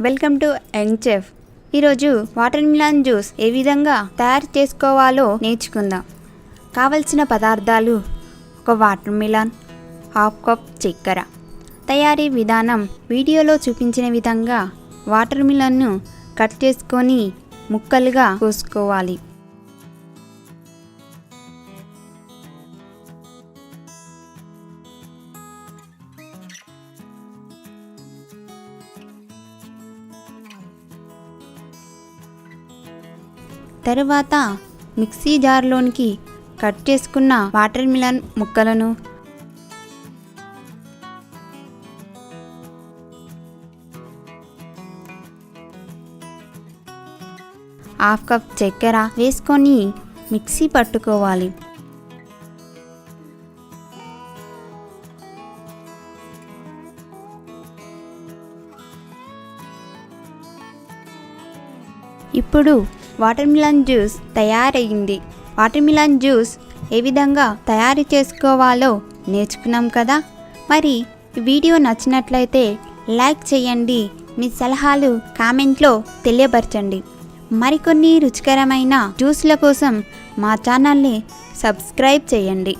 Welcome to young chef. ఈరోజు water melon juice ఏ విధంగా తయారు చేసుకోవాలో నేర్చుకుందాం. కావలసిన పదార్థాలు: ఒక వాటర్ మిలన్, హాఫ్ కప్ చక్కెర. తయారీ విధానం: వీడియోలో చూపించిన విధంగా వాటర్ మిలన్ను కట్ చేసుకొని ముక్కలుగా కోసుకోవాలి. తరువాత మిక్సీ జార్లోనికి కట్ చేసుకున్న వాటర్ మిలన్ ముక్కలను, హాఫ్ కప్ చక్కెర వేసుకొని మిక్సీ పట్టుకోవాలి. ఇప్పుడు వాటర్ మిలన్ జ్యూస్ తయారైంది. వాటర్ మిలన్ జ్యూస్ ఏ విధంగా తయారు చేసుకోవాలో నేర్చుకున్నాం కదా. మరి ఈ వీడియో నచ్చినట్లయితే లైక్ చేయండి. మీ సలహాలు కామెంట్లో తెలియపరచండి. మరికొన్ని రుచికరమైన జ్యూస్ల కోసం మా ఛానల్ని సబ్స్క్రైబ్ చేయండి.